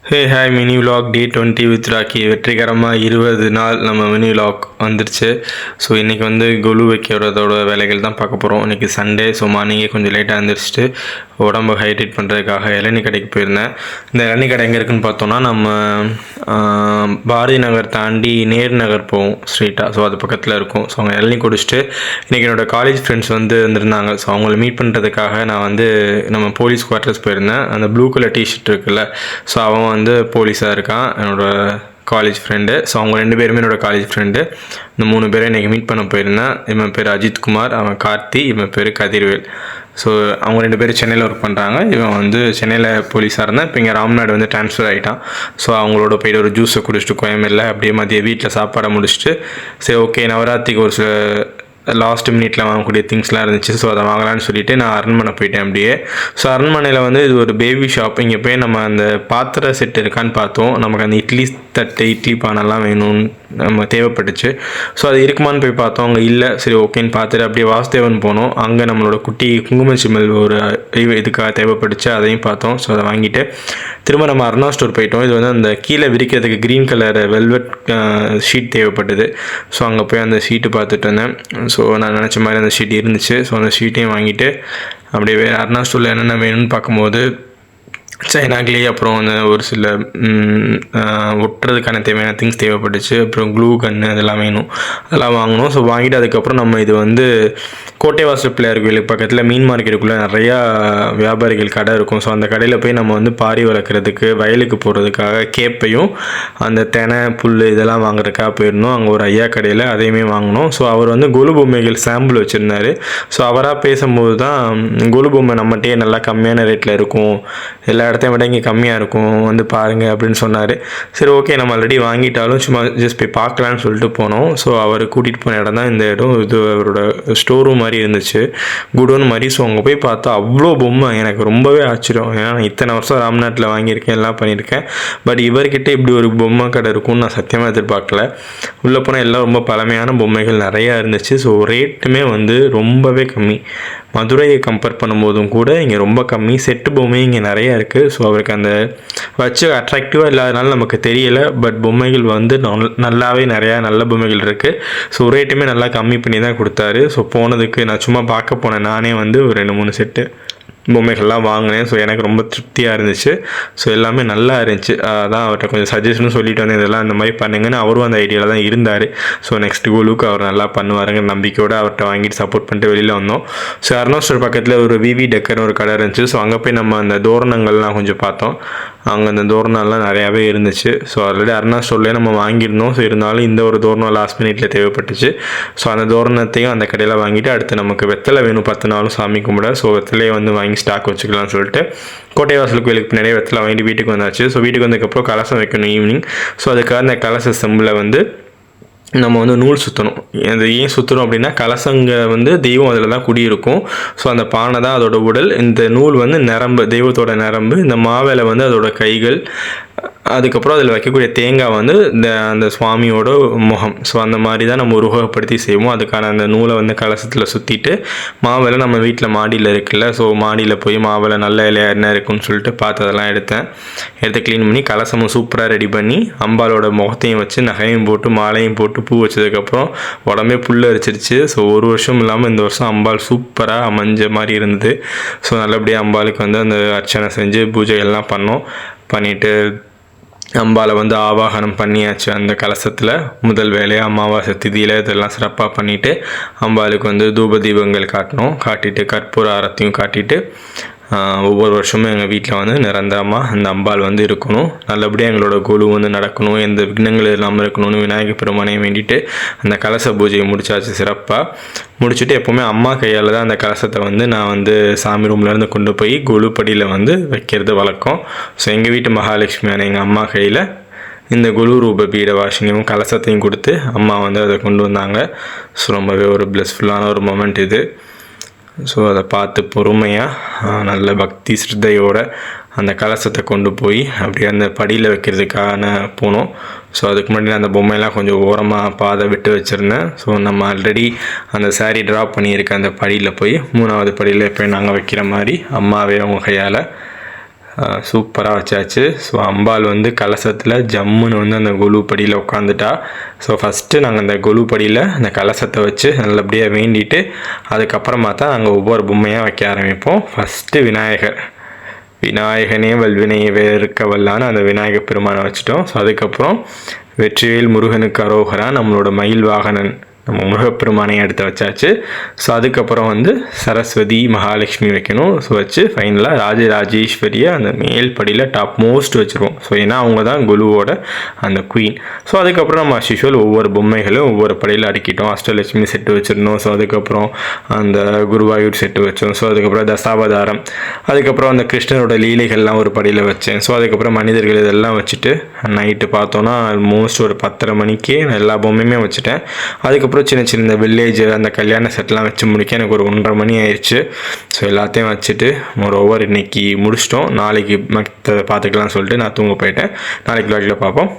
Hey hi mini vlog day 20 with Rocky வெற்றிகரமாக 20 நாள் நம்ம மினி விலாக் வந்துருச்சு. ஸோ இன்றைக்கி வந்து கொலு வைக்கிறதோட வேலைகள் தான் பார்க்க போகிறோம். இன்றைக்கி சண்டே. ஸோ மார்னிங்கே கொஞ்சம் லேட்டாக எழுந்திரிச்சிட்டு உடம்பு ஹைட்ரேட் பண்ணுறதுக்காக இளநீ கடைக்கு போயிருந்தேன். இந்த இளநீ கடை எங்கே இருக்குதுன்னு பார்த்தோன்னா நம்ம பாரதி நகர் தாண்டி நேர் நகர் போவோம் ஸ்ட்ரீட்டாக. ஸோ அது பக்கத்தில் இருக்கும். ஸோ அவங்க இளநீ குடிச்சிட்டு இன்றைக்கி என்னோடய காலேஜ் ஃப்ரெண்ட்ஸ் வந்து வந்திருந்தாங்க. ஸோ அவங்கள மீட் பண்ணுறதுக்காக நான் வந்து நம்ம போலீஸ் குவார்ட்டர்ஸ் போயிருந்தேன். அந்த ப்ளூ கலர் டிஷர்ட் இருக்குல்ல, ஸோ அவன் வந்து போலீஸாக இருக்கான், என்னோடய காலேஜ் ஃப்ரெண்டு. ஸோ அவங்க 2 பேருமே என்னோடய காலேஜ் ஃப்ரெண்டு. இந்த 3 பேரை இன்றைக்கி மீட் பண்ண போயிருந்தேன். இவன் பேர் அஜித்குமார், அவன் கார்த்தி, இவன் பேர் கதிர்வேல். ஸோ அவங்க 2 பேரும் சென்னையில் ஒர்க் பண்ணுறாங்க. இவன் வந்து சென்னையில் போலீஸாக இருந்தால் இப்போ இங்கே ராம்நாடு வந்து ட்ரான்ஸ்ஃபர் ஆகிட்டான். ஸோ அவங்களோட போய்ட்டு ஒரு ஜூஸை குடிச்சிட்டு கோயம்பேடில் அப்படியே மதிய வீட்டில் சாப்பாடை முடிச்சுட்டு சரி ஓகே நவராத்திரிக்கு ஒரு சில லாஸ்ட் மினிட்ல வாங்கக்கூடிய திங்ஸ்லாம் இருந்துச்சு. ஸோ அதை வாங்கலான்னு சொல்லிட்டு நான் அரண்மனை போயிட்டேன் அப்படியே. ஸோ அரண்மனையில் வந்து இது ஒரு பேபி ஷாப். இங்கே போய் நம்ம அந்த பாத்திர செட் இருக்கான்னு பார்த்தோம். நமக்கு அந்த இட்லி தட்டு இட்லி பானைலாம் வேணும்னு நம்ம தேவைப்பட்டுச்சு. ஸோ அது இருக்குமான்னு போய் பார்த்தோம், அங்கே இல்லை. சரி ஓகேன்னு பார்த்துட்டு அப்படியே வாசுதேவன் போனோம். அங்கே நம்மளோட குட்டி குங்குமச்சிமல் ஒரு இதுக்காக தேவைப்பட்டுச்சு, அதையும் பார்த்தோம். ஸோ அதை வாங்கிட்டு திரும்ப நம்ம அருணா ஸ்டோர் போயிட்டோம். இது வந்து அந்த கீழே விரிக்கிறதுக்கு க்ரீன் கலர் வெல்வெட் ஷீட் தேவைப்பட்டது. ஸோ அங்கே போய் அந்த ஷீட்டு பார்த்துட்டு இருந்தேன். ஸோ நான் நினச்ச மாதிரி அந்த ஷீட் இருந்துச்சு. ஸோ அந்த ஷீட்டையும் வாங்கிட்டு அப்படியே வேறு அருணா ஸ்டோரில் என்னென்ன வேணும்னு பார்க்கும்போது சைனாக்லி அப்புறம் வந்து ஒரு சில ஒட்டுறதுக்கான தேவையான திங்ஸ் தேவைப்பட்டுச்சு. அப்புறம் க்ளூ கன்னு அதெல்லாம் வேணும், அதெல்லாம் வாங்கணும். ஸோ வாங்கிட்டு அதுக்கப்புறம் நம்ம இது வந்து கோட்டைவாசல் பிள்ளையார் கோயிலுக்கு பக்கத்தில் மீன் மார்க்கெட்டுக்குள்ளே நிறையா வியாபாரிகள் கடை இருக்கும். ஸோ அந்த கடையில் போய் நம்ம வந்து பாரி வளர்க்குறதுக்கு வயலுக்கு போகிறதுக்காக கேப்பையும் அந்த தெனை புல் இதெல்லாம் வாங்குறதுக்காக போயிருந்தோம். அங்கே ஒரு ஐயா கடையில் அதையுமே வாங்கினோம். ஸோ அவர் வந்து கொலு பொம்மைகள் சாம்பிள் வச்சுருந்தார். ஸோ அவராக பேசும்போது தான் கொலு பொம்மை நம்மகிட்டே நல்லா கம்மியான ரேட்டில் இருக்கும், எல்லா இடத்தையும் விட இங்கே கம்மியாக இருக்கும், வந்து பாருங்கள் அப்படின்னு சொன்னார். சரி ஓகே நம்ம ஆல்ரெடி வாங்கிட்டாலும் சும்மா ஜஸ்ட் போய் பார்க்கலான்னு சொல்லிட்டு போனோம். ஸோ அவர் கூட்டிகிட்டு போன இடம் தான் இந்த இடம். இது அவரோட ஸ்டோர் ரூம் மாதிரி இருந்துச்சு, குடோன் மாதிரி. ஸோ அங்கே போய் பார்த்தா அவ்வளோ பொம்மை, எனக்கு ரொம்பவே ஆச்சரியம். ஏன்னா நான் இத்தனை வருஷம் ராம்நாட்டில் வாங்கியிருக்கேன், எல்லாம் பண்ணியிருக்கேன். பட் இவர்கிட்ட இப்படி ஒரு பொம்மை கடை இருக்கும்னு நான் சத்தியமாக எதிர்பார்க்கல. உள்ளே போனால் எல்லாம் ரொம்ப பழமையான பொம்மைகள் நிறையா இருந்துச்சு. ஸோ ரேட்டுமே வந்து ரொம்பவே கம்மி. மதுரையை கம்பேர் பண்ணும்போதும் கூட இங்கே ரொம்ப கம்மி. செட்டு பொம்மை இங்கே நிறையா இருக்குது. ஸோ அவருக்கு அந்த வச்சு அட்ராக்டிவாக இல்லாதனால நமக்கு தெரியலை. பட் பொம்மைகள் வந்து நல்லாவே நிறையா நல்ல பொம்மைகள் இருக்குது. ஸோ ரேட்டுமே நல்லா கம்மி பண்ணி தான் கொடுத்தாரு. ஸோ போனதுக்கு நான் சும்மா பார்க்க போனேன். நானே வந்து ஒரு 2-3 செட்டு பொம்மைகள்லாம் வாங்கினேன். ஸோ எனக்கு ரொம்ப திருப்தியாக இருந்துச்சு. ஸோ எல்லாமே நல்லா இருந்துச்சு. அதான் அவர்கிட்ட கொஞ்சம் சஜஷனும் சொல்லிட்டு வந்து இதெல்லாம் இந்த மாதிரி பண்ணுங்கன்னு. அவரும் அந்த ஐடியாவில் தான் இருந்தார். ஸோ நெக்ஸ்ட் கோலுக்கு அவர் நல்லா பண்ணுவாருங்க நம்பிக்கையோடு அவர்கிட்ட வாங்கிட்டு சப்போர்ட் பண்ணிட்டு வெளியில் வந்தோம். ஸோ அருணா ஸ்டோர் பக்கத்தில் ஒரு விவி டெக்கர்னு ஒரு கடை இருந்துச்சு. ஸோ அங்கே போய் நம்ம அந்த தோரணங்கள்லாம் கொஞ்சம் பார்த்தோம். அங்கே அந்த தோரணம்லாம் நிறையாவே இருந்துச்சு. ஸோ ஆல்ரெடி அருணா ஸ்டோர்லேயே நம்ம வாங்கியிருந்தோம். ஸோ இருந்தாலும் இந்த ஒரு தோரணம் லாஸ்ட் மினிட்டில் தேவைப்பட்டுச்சு. ஸோ அந்த தோரணத்தையும் அந்த கடையில் வாங்கிட்டு அடுத்து நமக்கு வெத்தலை வேணும் 10 நாளும் சாமி கும்பிட. ஸோ வெத்தலையை வந்து வாங்கி ஸ்டாக் வச்சுக்கலாம்னு சொல்லிட்டு கோட்டைவாசல் கோயிலுக்கு நிறைய வெத்தலை வாங்கிட்டு வீட்டுக்கு வந்தாச்சு. ஸோ வீட்டுக்கு வந்ததுக்கப்புறம் கலசம் வைக்கணும் ஈவினிங். ஸோ அதுக்காக அந்த கலச செம்பில் வந்து நம்ம வந்து நூல் சுற்றணும். அது ஏன் சுற்றுறோம் அப்படின்னா கலசங்க வந்து தெய்வம் அதில் தான் குடியிருக்கும். ஸோ அந்த பானை தான் அதோட உடல். இந்த நூல் வந்து நரம்பு, தெய்வத்தோட நரம்பு. இந்த மாவேலை வந்து அதோட கைகள். அதுக்கப்புறம் அதில் வைக்கக்கூடிய தேங்காய் வந்து அந்த சுவாமியோட முகம். ஸோ அந்த மாதிரி தான் நம்ம உருவகப்படுத்தி செய்வோம். அதுக்கான அந்த நூலை வந்து கலசத்தில் சுற்றிட்டு மாவேலை நம்ம வீட்டில் மாடியில் இருக்குல்ல, ஸோ மாடியில் போய் மாவேலை நல்ல இலையாக என்ன இருக்குன்னு சொல்லிட்டு பார்த்து அதெல்லாம் எடுத்து க்ளீன் பண்ணி கலசமும் சூப்பராக ரெடி பண்ணி அம்பாலோட முகத்தையும் வச்சு நகையும் போட்டு மாலையும் போட்டு பூ வச்சதுக்கப்புறம் உடம்பே புல் அரிச்சிருச்சு. ஸோ ஒரு வருஷம் இல்லாமல் இந்த வருஷம் அம்பாள் சூப்பராக அமைஞ்ச மாதிரி இருந்தது. ஸோ நல்லபடியாக அம்பாளுக்கு வந்து அந்த அர்ச்சனை செஞ்சு பூஜைகள்லாம் பண்ணிவிட்டு அம்பாலை வந்து ஆவாகனம் பண்ணியாச்சு. அந்த கலசத்தில் முதல் வேலையாக அமாவாசை திதியில் இதெல்லாம் சிறப்பாக பண்ணிவிட்டு அம்பாளுக்கு வந்து தூப தீபங்கள் காட்டிட்டு கற்பூர ஆரத்தையும் காட்டிட்டு ஒவ்வொரு வருஷமும் எங்கள் வீட்டில் வந்து நிரந்தரமாக அந்த அம்பாள் வந்து இருக்கணும், நல்லபடியாக எங்களோட கொலு வந்து நடக்கணும், எந்த விக்னங்கள் இல்லாமல் இருக்கணும்னு விநாயகர் பெருமானை வேண்டிட்டு அந்த கலச பூஜையை முடிச்சாச்சு. சிறப்பாக முடிச்சுட்டு எப்போவுமே அம்மா கையால் தான் அந்த கலசத்தை வந்து நான் வந்து சாமி ரூம்லேருந்து கொண்டு போய் கொலு படியில் வந்து வைக்கிறது வழக்கம். ஸோ எங்கள் வீட்டு மகாலட்சுமியான எங்கள் அம்மா கையில் இந்த கொலு ரூப பீட வாஷிங்கும் கலசத்தையும் கொடுத்து அம்மா வந்து அதை கொண்டு வந்தாங்க. ஸோ ரொம்பவே ஒரு பிளஸ்ஃபுல்லான ஒரு மொமெண்ட் இது. ஸோ அதை பார்த்து பொறுமையாக நல்ல பக்தி ஸ்ரத்தையோட அந்த கலசத்தை கொண்டு போய் அப்படியே அந்த படியில் வைக்கிறதுக்கான போனோம். ஸோ அதுக்கு முன்னாடி அந்த பொம்மையெல்லாம் கொஞ்சம் ஓரமாக பாதை விட்டு வச்சுருந்தேன். ஸோ நம்ம ஆல்ரெடி அந்த சாரீ ட்ராப் பண்ணியிருக்க அந்த படியில் போய் 3வது படியில் போய் நாங்கள் வைக்கிற மாதிரி அம்மாவே அவங்க கையால் சூப்பராக வச்சாச்சு. ஸோ அம்பாள் வந்து கலசத்தில் ஜம்முன்னு வந்து அந்த கொலு படியில் உட்காந்துட்டா. ஸோ ஃபஸ்ட்டு நாங்கள் அந்த கொலு படியில் அந்த கலசத்தை வச்சு நல்லபடியாக வேண்டிட்டு அதுக்கப்புறமா தான் நாங்கள் ஒவ்வொரு பொம்மையாக வைக்க ஆரம்பிப்போம். ஃபஸ்ட்டு விநாயகனே வல்வினையை வேறுக்க வல்லான்னு அந்த விநாயகர் பெருமானை வச்சுட்டோம். ஸோ அதுக்கப்புறம் வெற்றிவேல் முருகனுக்கு அரோகரா நம்மளோட மயில் வாகனன் நம்ம முருகப்பெருமானை எடுத்து வச்சாச்சு. ஸோ அதுக்கப்புறம் வந்து சரஸ்வதி மகாலட்சுமி வைக்கணும். ஸோ வச்சு ஃபைனலாக ராஜராஜேஸ்வரியை அந்த மேல் படியில் டாப் மோஸ்ட் வச்சுருவோம். ஸோ ஏன்னா அவங்க தான் குலுவோட அந்த குயின். ஸோ அதுக்கப்புறம் நம்ம அஸ்யூஷுவல் ஒவ்வொரு பொம்மைகளும் ஒவ்வொரு படியில் அடுக்கிட்டோம். அஷ்டலட்சுமி செட்டு வச்சுருந்தோம். ஸோ அதுக்கப்புறம் அந்த குருவாயூர் செட்டு வச்சோம். ஸோ அதுக்கப்புறம் தசாவதாரம், அதுக்கப்புறம் அந்த கிருஷ்ணரோட லீலைகள்லாம் ஒரு படியில் வச்சேன். ஸோ அதுக்கப்புறம் மனிதர்கள் இதெல்லாம் வச்சுட்டு நைட்டு பார்த்தோன்னா ஆல்மோஸ்ட் ஒரு 10:30 மணிக்கே நான் எல்லா பொம்மையுமே வச்சுட்டேன். அதுக்கப்புறம் சின்ன சின்ன இந்த வில்லேஜ் அந்த கல்யாண செட்லாம் வச்சு முடிக்க எனக்கு ஒரு 1:30 மணி ஆயிடுச்சு. ஸோ எல்லாத்தையும் வச்சுட்டு மோரோவர் இன்னைக்கு முடிச்சிட்டோம். நாளைக்கு மற்ற பார்த்துக்கலாம்னு சொல்லிட்டு நான் தூங்க போயிட்டேன். நாளைக்கு vlogல பார்ப்போம்.